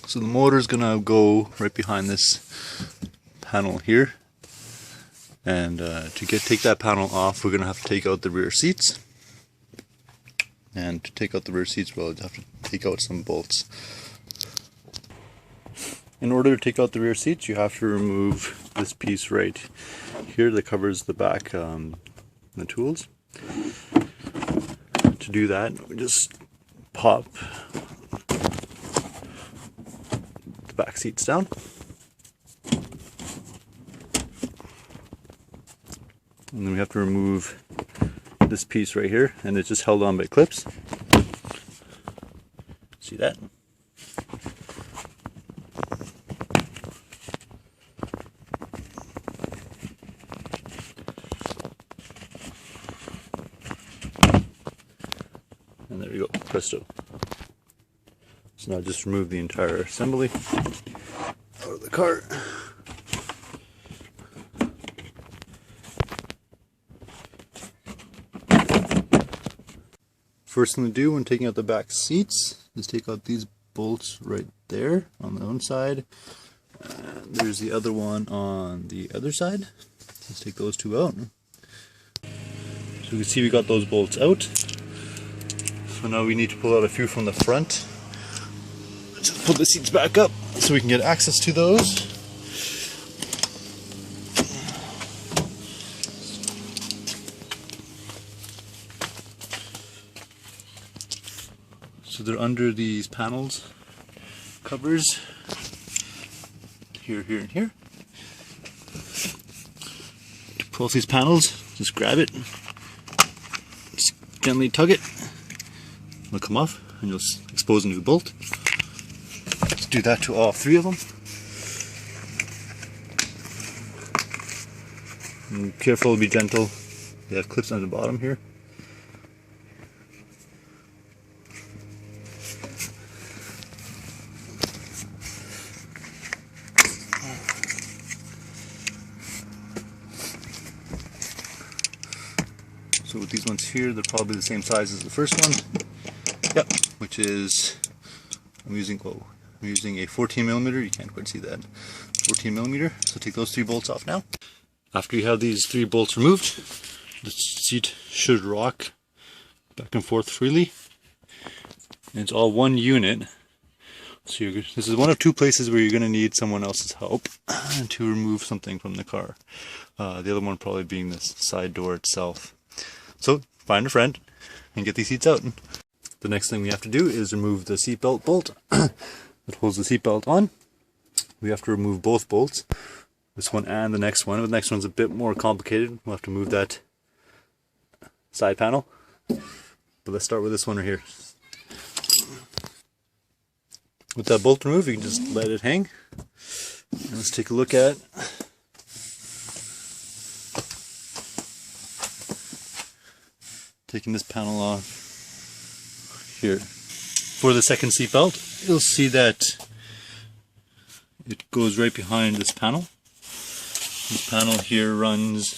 So the motor is gonna go right behind this panel here, and to take that panel off, we're gonna have to take out the rear seats. And to take out the rear seats, we'll have to take out some bolts. In order to take out the rear seats, you have to remove this piece right here that covers the back, the tools. To do that, we just pop the back seats down. And then we have to remove this piece right here, and it's just held on by clips. See that? And there you go, presto. So now just remove the entire assembly out of the car. First thing to do when taking out the back seats is take out these bolts right there on the one side. And there's the other one on the other side. Let's take those two out. So you can see we got those bolts out. So now we need to pull out a few from the front. Let's just put the seats back up so we can get access to those. So they're under these panels, covers, here, here, and here. To pull these panels, just grab it, just gently tug it, it'll come off, and you'll expose a new bolt. Let's do that to all three of them. And careful, be gentle. They have clips on the bottom here. So with these ones here, they're probably the same size as the first one. Yep, which is, I'm using a 14mm, you can't quite see that, 14mm. So take those three bolts off now. After you have these three bolts removed, the seat should rock back and forth freely. And it's all one unit. So this is one of two places where you're going to need someone else's help to remove something from the car. The other one probably being this side door itself. So find a friend and get these seats out. The next thing we have to do is remove the seatbelt bolt that holds the seatbelt on. We have to remove both bolts, this one and the next one. The next one's a bit more complicated. We'll have to move that side panel. But let's start with this one right here. With that bolt removed, you can just let it hang. And let's take a look at taking this panel off here. For the second seatbelt, you'll see that it goes right behind this panel. This panel here runs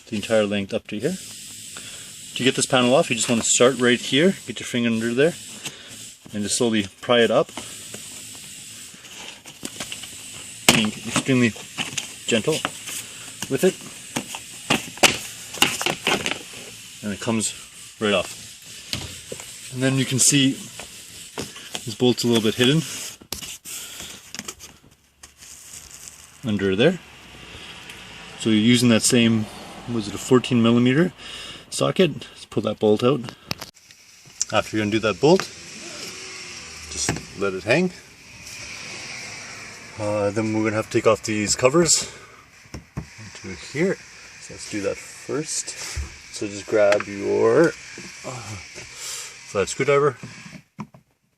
the entire length up to here. To get this panel off, you just want to start right here, get your finger under there, and just slowly pry it up. Being extremely gentle with it. And it comes right off. And then you can see this bolt's a little bit hidden under there. So you're using that same, was it a 14mm socket? Let's pull that bolt out. After you're going to do that bolt, just let it hang. Then we're going to have to take off these covers into here. So let's do that first. So just grab your flat screwdriver,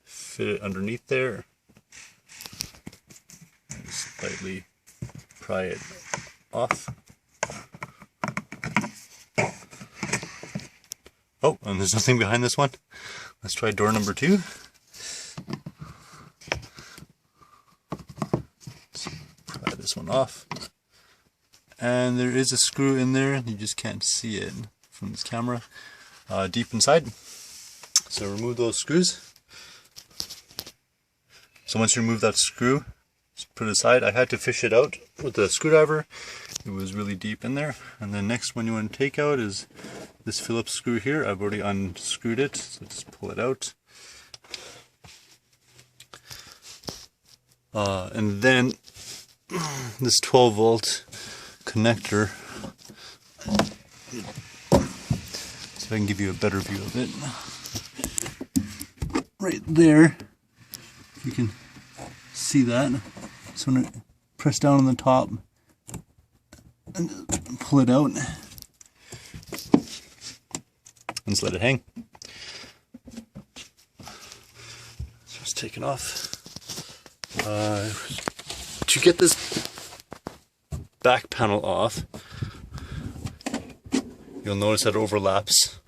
fit it underneath there, and slightly pry it off. Oh, and there's nothing behind this one. Let's try door number 2. Let's pry this one off. And there is a screw in there, you just can't see it from this camera, deep inside. So remove those screws. So once you remove that screw, just put it aside. I had to fish it out with the screwdriver. It was really deep in there. And the next one you want to take out is this Phillips screw here. I've already unscrewed it, so just pull it out. And then this 12 volt connector, so I can give you a better view of it. Right there, you can see that. So I'm going to press down on the top and pull it out and just let it hang. So it's taken off. To get this back panel off, you'll notice that it overlaps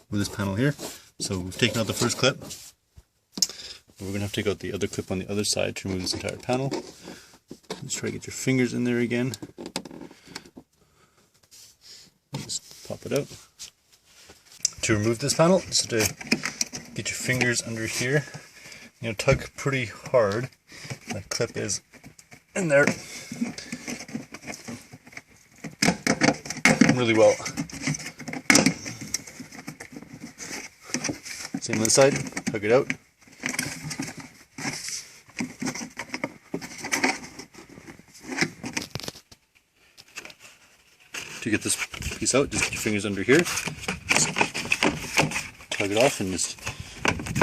with this panel here. So we've taken out the first clip. We're going to have to take out the other clip on the other side to remove this entire panel. Let's try to get your fingers in there again. Just pop it out. To remove this panel, just have to get your fingers under here. You know, tug pretty hard. That clip is in there really well. Same on the side, tug it out. To get this piece out, just get your fingers under here. Just tug it off and just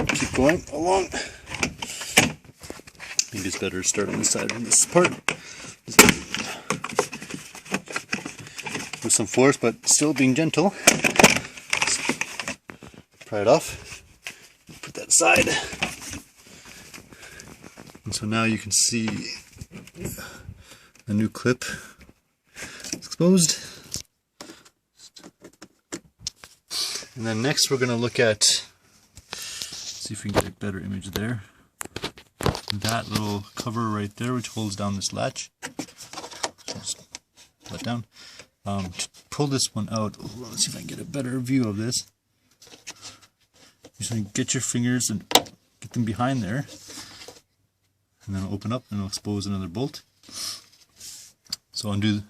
keep going along. Maybe it's better to start on this side from this part. With some force, but still being gentle. Pry it off. Put that aside. And so now you can see the new clip exposed. And then next we're going to look at, see if we can get a better image there. That little cover right there, which holds down this latch. So just pull it down. To pull this one out, let's see if I can get a better view of this. You just want to get your fingers and get them behind there, and then it'll open up and it'll expose another bolt. So undo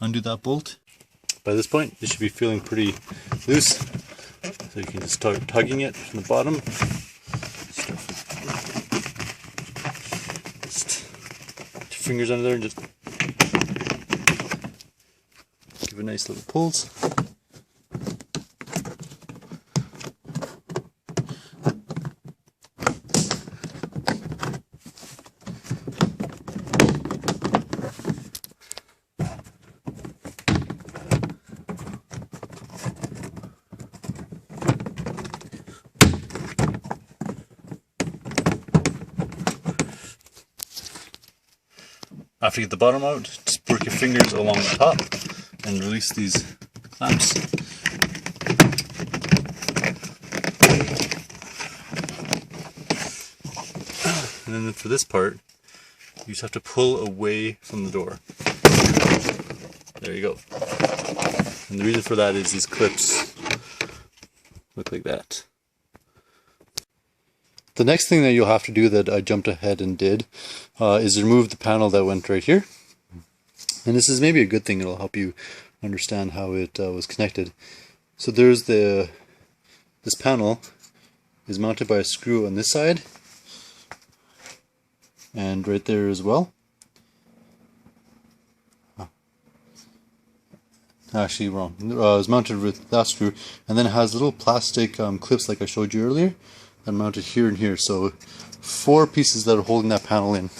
that bolt. By this point, this should be feeling pretty loose. So you can just start tugging it from the bottom. Just put your fingers under there and just give a nice little pulls. After you get the bottom out, just work your fingers along the top and release these clamps. And then for this part, you just have to pull away from the door. There you go. And the reason for that is these clips look like that. The next thing that you'll have to do that I jumped ahead and did is remove the panel that went right here. And this is maybe a good thing, it'll help you understand how it was connected. So there's this panel is mounted by a screw on this side and right there as well. Actually wrong, it was mounted with that screw, and then it has little plastic clips like I showed you earlier that are mounted here and here. So 4 pieces that are holding that panel in.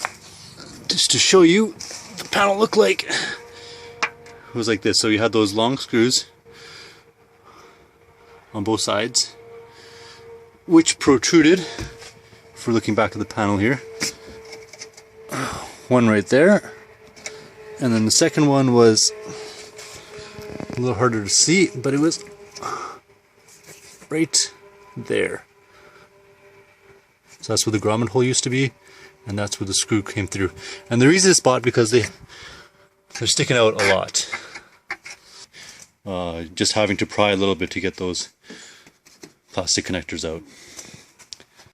Just to show you what the panel looked like, it was like this. So you had those long screws on both sides, which protruded, if we're looking back at the panel here, one right there, and then the second one was a little harder to see, but it was right there. So that's where the grommet hole used to be, and that's where the screw came through. And the reason it's bought because they're sticking out a lot. Just having to pry a little bit to get those plastic connectors out.